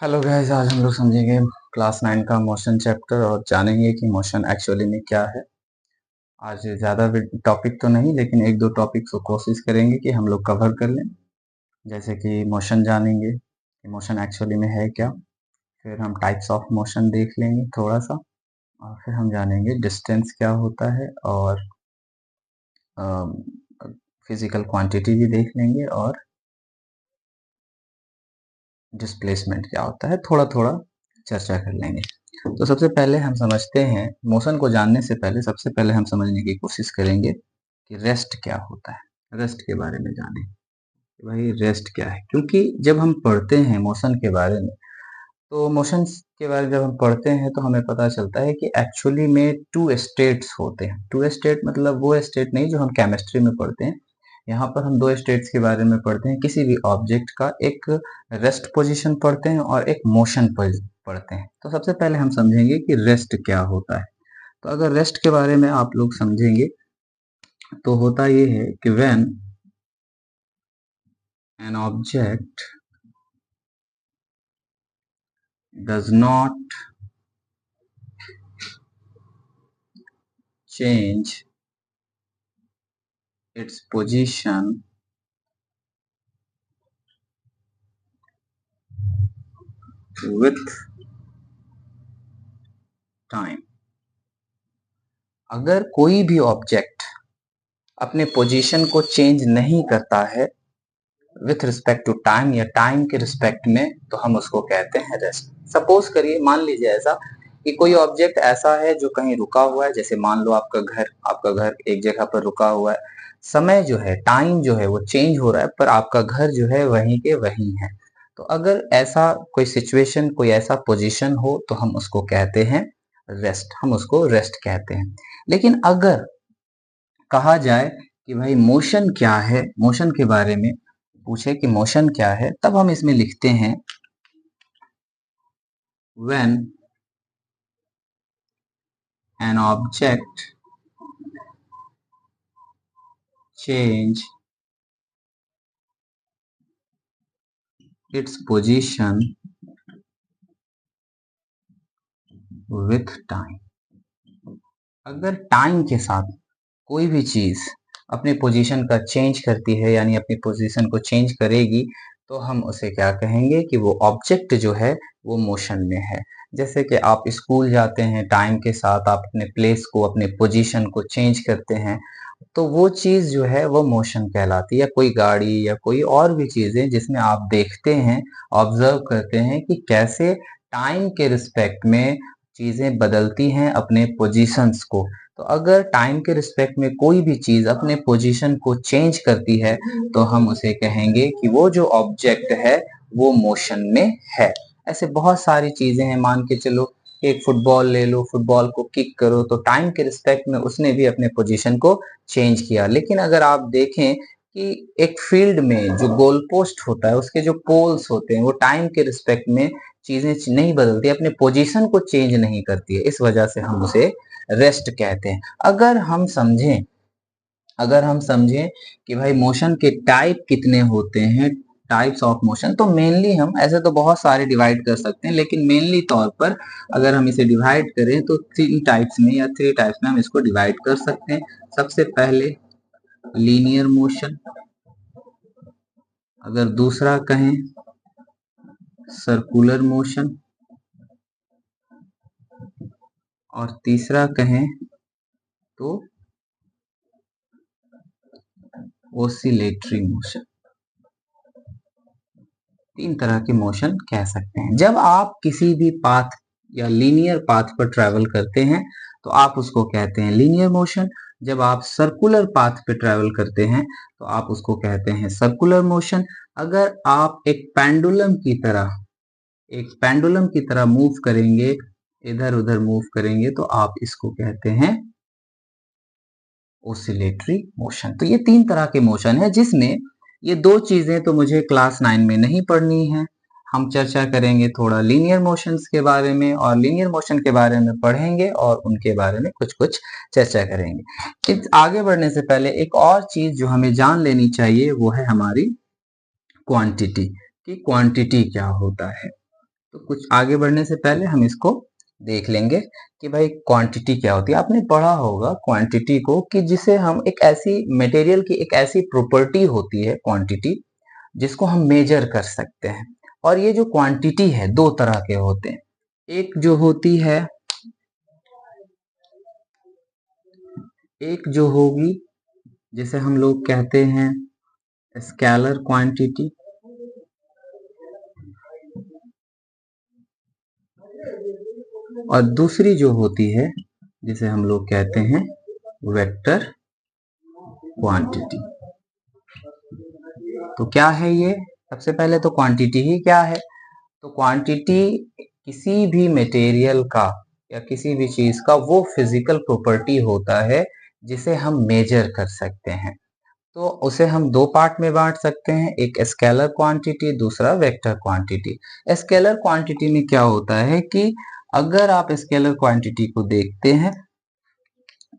Hello guys, आज हम लोग समझेंगे क्लास 9 का मोशन चैप्टर और जानेंगे कि मोशन एक्चुअली में क्या है। आज ज़्यादा टॉपिक तो नहीं, लेकिन एक दो टॉपिक को कोशिश करेंगे कि हम लोग कवर कर लें। जैसे कि मोशन जानेंगे कि मोशन एक्चुअली में है क्या। फिर हम टाइप्स ऑफ मोशन देख लेंगे थोड़ा सा, और फिर हम जानेंगे डिस्टेंस क्या होता है, और फिजिकल क्वांटिटी भी देख लेंगे, और डिस्प्लेसमेंट क्या होता है थोड़ा थोड़ा चर्चा कर लेंगे। तो सबसे पहले हम समझते हैं, मोशन को जानने से पहले सबसे पहले हम समझने की कोशिश करेंगे कि रेस्ट क्या होता है। रेस्ट के बारे में जानें कि भाई रेस्ट क्या है, क्योंकि जब हम पढ़ते हैं मोशन के बारे में, तो मोशन के बारे में जब हम पढ़ते हैं तो हमें पता चलता है कि एक्चुअली में टू स्टेट्स होते हैं। टू स्टेट मतलब वो स्टेट नहीं जो हम केमिस्ट्री में पढ़ते हैं। यहाँ पर हम दो स्टेट्स के बारे में पढ़ते हैं। किसी भी ऑब्जेक्ट का एक रेस्ट पोजीशन पढ़ते हैं और एक मोशन पढ़ते हैं। तो सबसे पहले हम समझेंगे कि रेस्ट क्या होता है। तो अगर रेस्ट के बारे में आप लोग समझेंगे तो होता ये है कि when an object does not change its position with time। अगर कोई भी ऑब्जेक्ट अपने पोजीशन को चेंज नहीं करता है विथ रिस्पेक्ट टू टाइम या टाइम के रिस्पेक्ट में, तो हम उसको कहते हैं रेस्ट। सपोज करिए, मान लीजिए ऐसा कि कोई ऑब्जेक्ट ऐसा है जो कहीं रुका हुआ है। जैसे मान लो आपका घर एक जगह पर रुका हुआ है। समय जो है, टाइम जो है वो चेंज हो रहा है, पर आपका घर जो है वहीं के वहीं है। तो अगर ऐसा कोई सिचुएशन, कोई ऐसा पोजीशन हो, तो हम उसको कहते हैं रेस्ट। हम उसको रेस्ट कहते हैं। लेकिन अगर कहा जाए कि भाई मोशन क्या है, मोशन के बारे में पूछे कि मोशन क्या है, तब हम इसमें लिखते हैं when an object change its position with time। अगर टाइम के साथ कोई भी चीज अपने पोजीशन का चेंज करती है, यानी अपनी पोजीशन को चेंज करेगी, तो हम उसे क्या कहेंगे कि वो ऑब्जेक्ट जो है वो मोशन में है। जैसे कि आप स्कूल जाते हैं, टाइम के साथ आप अपने प्लेस को, अपने पोजीशन को चेंज करते हैं, तो वो चीज जो है वो मोशन कहलाती है। या कोई गाड़ी या कोई और भी चीजें जिसमें आप देखते हैं, ऑब्जर्व करते हैं कि कैसे टाइम के रिस्पेक्ट में चीजें बदलती हैं अपने पोजीशंस को। तो अगर टाइम के रिस्पेक्ट में कोई भी चीज अपने पोजीशन को चेंज करती है, तो हम उसे कहेंगे कि वो जो ऑब्जेक्ट है वो मोशन में है। ऐसे बहुत सारी चीजें हैं। मान के चलो, एक फुटबॉल ले लो, फुटबॉल को किक करो, तो टाइम के रिस्पेक्ट में उसने भी अपने पोजीशन को चेंज किया। लेकिन अगर आप देखें कि एक फील्ड में जो गोल पोस्ट होता है, उसके जो पोल्स होते हैं, वो टाइम के रिस्पेक्ट में चीजें नहीं बदलती, अपने पोजीशन को चेंज नहीं करती है। इस वजह से हम उसे रेस्ट कहते हैं। अगर हम समझें कि भाई मोशन के टाइप कितने होते हैं, टाइप्स ऑफ मोशन, तो मेनली हम ऐसे तो बहुत सारे डिवाइड कर सकते हैं, लेकिन मेनली तौर पर अगर हम इसे डिवाइड करें तो थ्री टाइप्स में हम इसको डिवाइड कर सकते हैं। सबसे पहले लीनियर मोशन, अगर दूसरा कहें सर्कुलर मोशन, और तीसरा कहें तो ओसिलेटरी मोशन। तीन तरह के मोशन कह सकते हैं। जब आप किसी भी पाथ या लीनियर पाथ पर ट्रेवल करते हैं तो आप उसको कहते हैं लीनियर मोशन। जब आप सर्कुलर पाथ पे ट्रेवल करते हैं तो आप उसको कहते हैं सर्कुलर मोशन। अगर आप एक पेंडुलम की तरह मूव करेंगे, इधर उधर मूव करेंगे, तो आप इसको कहते हैं ओसिलेटरी मोशन। तो ये तीन तरह के मोशन है, जिसमें ये दो चीजें तो मुझे क्लास 9 में नहीं पढ़नी है। हम चर्चा करेंगे थोड़ा लीनियर मोशंस के बारे में, और लीनियर मोशन के बारे में पढ़ेंगे और उनके बारे में कुछ कुछ चर्चा करेंगे। आगे बढ़ने से पहले एक और चीज जो हमें जान लेनी चाहिए वो है हमारी क्वांटिटी। कि क्वांटिटी क्या होता है। तो कुछ आगे बढ़ने से पहले हम इसको देख लेंगे कि भाई क्वांटिटी क्या होती है। आपने पढ़ा होगा क्वांटिटी को कि जिसे हम एक ऐसी मटेरियल की एक ऐसी प्रॉपर्टी होती है क्वांटिटी जिसको हम मेजर कर सकते हैं। और ये जो क्वांटिटी है दो तरह के होते हैं। एक जो होती है एक जो होगी जिसे हम लोग कहते हैं स्केलर क्वांटिटी, और दूसरी जो होती है जिसे हम लोग कहते हैं वेक्टर क्वांटिटी। तो क्या है ये? सबसे पहले तो क्वांटिटी ही क्या है? तो क्वांटिटी किसी भी मटेरियल का या किसी भी चीज का वो फिजिकल प्रॉपर्टी होता है जिसे हम मेजर कर सकते हैं। तो उसे हम दो पार्ट में बांट सकते हैं, एक स्केलर क्वांटिटी, दूसरा वेक्टर क्वांटिटी। स्केलर क्वांटिटी में क्या होता है कि अगर आप स्केलर क्वांटिटी को देखते हैं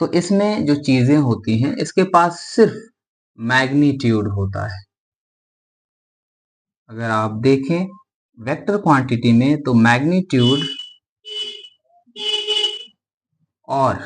तो इसमें जो चीजें होती हैं इसके पास सिर्फ मैग्नीट्यूड होता है। अगर आप देखें वेक्टर क्वांटिटी में तो मैग्नीट्यूड और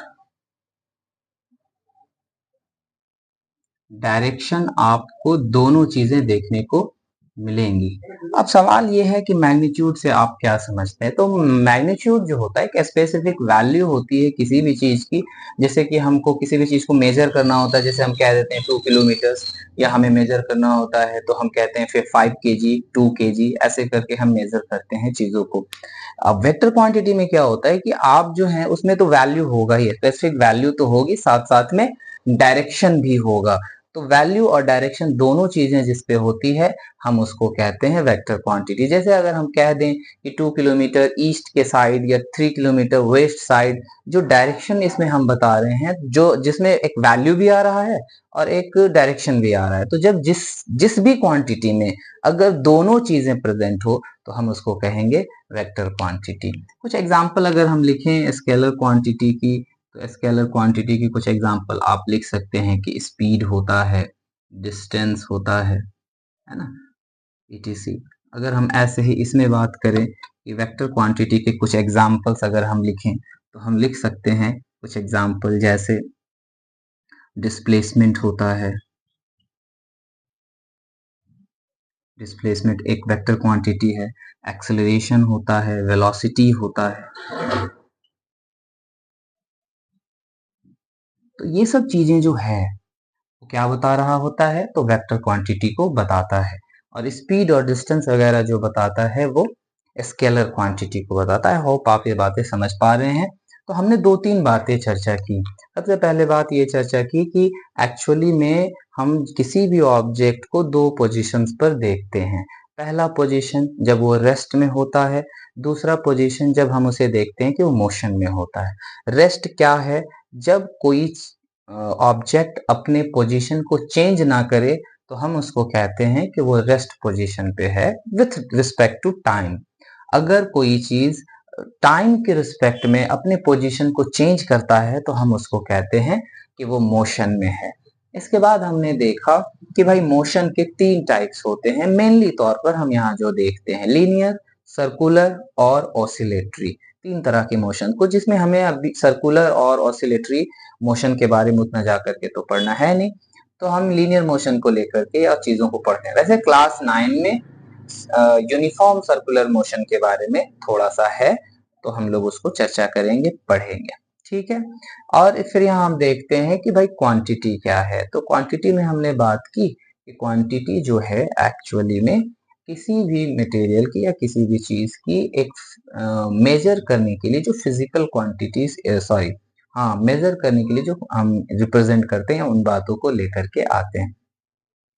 डायरेक्शन आपको दोनों चीजें देखने को मिलेंगी। अब सवाल ये है कि मैग्नीट्यूड से आप क्या समझते हैं? तो मैग्नीट्यूड जो होता है एक स्पेसिफिक वैल्यू होती है किसी भी चीज की। जैसे कि हमको किसी भी चीज को मेजर करना होता है, जैसे हम कह देते हैं 2 किलोमीटर्स, या हमें मेजर करना होता है तो हम कहते हैं फिर 5 केजी, 2 केजी, ऐसे करके हम मेजर करते हैं चीजों को। अब वेक्टर क्वांटिटी में क्या होता है कि आप जो है उसमें तो वैल्यू होगा ही, स्पेसिफिक वैल्यू तो होगी, साथ साथ में डायरेक्शन भी होगा। तो वैल्यू और डायरेक्शन दोनों चीजें जिस पे होती है हम उसको कहते हैं वेक्टर क्वांटिटी। जैसे अगर हम कह दें कि 2 किलोमीटर ईस्ट के साइड या 3 किलोमीटर वेस्ट साइड, जो डायरेक्शन इसमें हम बता रहे हैं, जो जिसमें एक वैल्यू भी आ रहा है और एक डायरेक्शन भी आ रहा है। तो जब जिस जिस भी क्वांटिटी में अगर दोनों चीजें प्रेजेंट हो तो हम उसको कहेंगे वेक्टर क्वांटिटी। कुछ एग्जांपल अगर हम लिखें स्केलर क्वांटिटी की, तो स्केलर क्वांटिटी की कुछ एग्जांपल आप लिख सकते हैं कि स्पीड होता है, डिस्टेंस होता है ना, ईटीसी। अगर हम ऐसे ही इसमें बात करें कि वेक्टर क्वांटिटी के कुछ एग्जांपल्स अगर हम लिखें तो हम लिख सकते हैं कुछ एग्जांपल, जैसे डिस्प्लेसमेंट होता है। डिस्प्लेसमेंट एक वेक्टर क्वांटिटी है। एक्सेलरेशन होता है, वेलोसिटी होता है। तो ये सब चीजें जो है वो क्या बता रहा होता है? तो वेक्टर क्वांटिटी को बताता है। और स्पीड और डिस्टेंस वगैरह जो बताता है वो स्केलर क्वांटिटी को बताता है। होप आप ये बातें समझ पा रहे हैं। तो हमने दो तीन बातें चर्चा की। सबसे पहले बात ये चर्चा की कि एक्चुअली में हम किसी भी ऑब्जेक्ट को दो पोजीशंस पर देखते हैं। पहला पोजीशन जब वो रेस्ट में होता है, दूसरा पोजीशन जब हम उसे देखते हैं कि वो मोशन में होता है। रेस्ट क्या है? जब कोई ऑब्जेक्ट अपने पोजीशन को चेंज ना करे तो हम उसको कहते हैं कि वो रेस्ट पोजीशन पे है विथ रिस्पेक्ट टू टाइम। अगर कोई चीज टाइम के रिस्पेक्ट में अपने पोजीशन को चेंज करता है तो हम उसको कहते हैं कि वो मोशन में है। इसके बाद हमने देखा कि भाई मोशन के तीन टाइप्स होते हैं मेनली तौर पर। हम यहाँ जो देखते हैं लीनियर, सर्कुलर और ऑसिलेटरी, तीन तरह के मोशन को, जिसमें हमें अभी सर्कुलर और ऑसिलेटरी मोशन के बारे में उतना जा करके तो पढ़ना है नहीं, तो हम लीनियर मोशन को लेकर के या चीजों को पढ़ते हैं। वैसे क्लास 9 में यूनिफॉर्म सर्कुलर मोशन के बारे में थोड़ा सा है, तो हम लोग उसको चर्चा करेंगे, पढ़ेंगे, ठीक है। और फिर यहाँ हम देखते हैं कि भाई क्वांटिटी क्या है। तो क्वांटिटी में हमने बात की कि क्वांटिटी जो है एक्चुअली में किसी भी मटेरियल की या किसी भी चीज की एक मेजर करने के लिए जो फिजिकल क्वांटिटीज, सॉरी हाँ, मेजर करने के लिए जो हम रिप्रेजेंट करते हैं उन बातों को लेकर के आते हैं।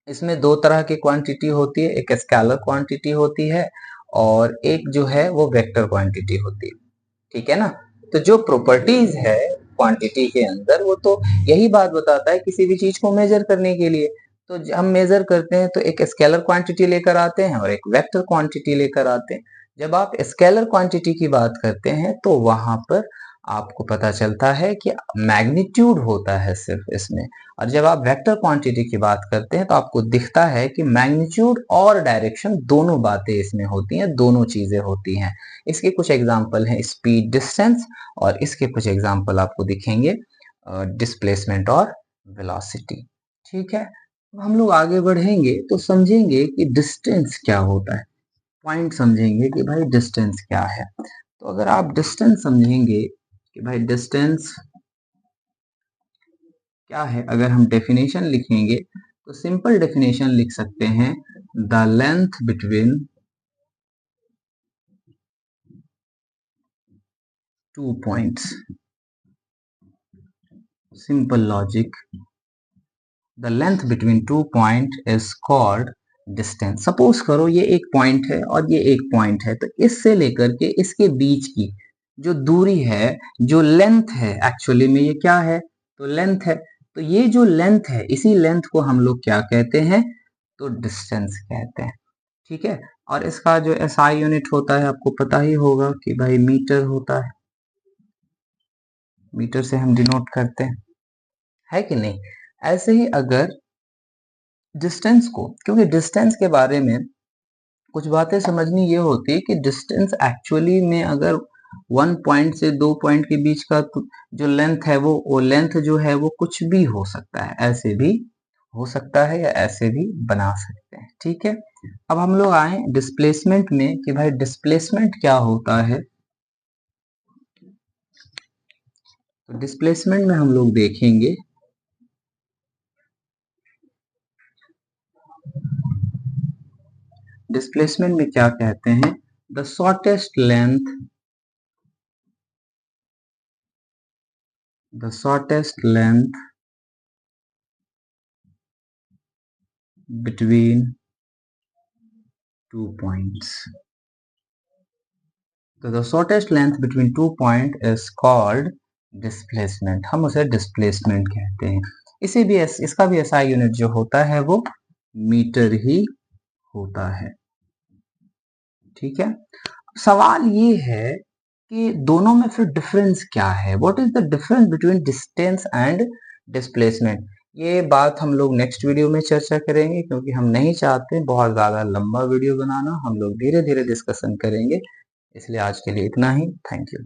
इसमें दो तरह की क्वांटिटी होती है, एक स्केलर क्वांटिटी होती है और एक जो है वो वेक्टर क्वांटिटी होती है, ठीक है ना। तो जो प्रॉपर्टीज है क्वांटिटी के अंदर वो तो यही बात बताता है किसी भी चीज को मेजर करने के लिए। तो हम मेजर करते हैं तो एक स्केलर क्वांटिटी लेकर आते हैं और एक वेक्टर क्वांटिटी लेकर आते हैं। जब आप स्केलर क्वांटिटी की बात करते हैं तो वहां पर आपको पता चलता है कि मैग्नीट्यूड होता है सिर्फ इसमें। और जब आप वेक्टर क्वांटिटी की बात करते हैं तो आपको दिखता है कि मैग्नीट्यूड और डायरेक्शन दोनों बातें इसमें होती हैं, दोनों चीजें होती हैं। इसके कुछ एग्जाम्पल हैं स्पीड, डिस्टेंस, और इसके कुछ एग्जाम्पल आपको दिखेंगे डिस्प्लेसमेंट और वेलोसिटी। ठीक है, हम लोग आगे बढ़ेंगे तो समझेंगे कि डिस्टेंस क्या होता है, पॉइंट समझेंगे कि भाई डिस्टेंस क्या है। तो अगर आप डिस्टेंस समझेंगे कि भाई डिस्टेंस क्या है, अगर हम डेफिनेशन लिखेंगे तो सिंपल डेफिनेशन लिख सकते हैं, the length between two points. Simple logic, the length between two point is called distance. Suppose करो ये एक पॉइंट है और ये एक पॉइंट है, तो इससे लेकर के इसके बीच की जो दूरी है, जो लेंथ है, एक्चुअली में ये क्या है, तो लेंथ है। तो ये जो लेंथ है, इसी लेंथ को हम लोग क्या कहते हैं, तो डिस्टेंस कहते हैं। ठीक है, और इसका जो एसआई यूनिट होता है आपको पता ही होगा कि भाई मीटर होता है, मीटर से हम डिनोट करते हैं, है कि नहीं। ऐसे ही अगर डिस्टेंस को, क्योंकि डिस्टेंस के बारे में कुछ बातें समझनी ये होती है कि डिस्टेंस एक्चुअली में अगर वन पॉइंट से दो पॉइंट के बीच का जो लेंथ है वो लेंथ जो है वो कुछ भी हो सकता है, ऐसे भी हो सकता है या ऐसे भी बना सकते हैं। ठीक है, अब हम लोग आए डिस्प्लेसमेंट में कि भाई डिस्प्लेसमेंट क्या होता है। तो डिस्प्लेसमेंट में हम लोग देखेंगे डिस्प्लेसमेंट में क्या कहते हैं, the shortest length, the shortest length between two points. तो the shortest length between two point is called displacement, हम उसे displacement कहते हैं। इसे भी इसका भी SI यूनिट जो होता है वो मीटर ही होता है। ठीक है, सवाल ये है कि दोनों में फिर डिफरेंस क्या है, what is the difference between distance and displacement. ये बात हम लोग नेक्स्ट वीडियो में चर्चा करेंगे, क्योंकि हम नहीं चाहते बहुत ज्यादा लंबा वीडियो बनाना, हम लोग धीरे धीरे डिस्कशन करेंगे। इसलिए आज के लिए इतना ही, थैंक यू।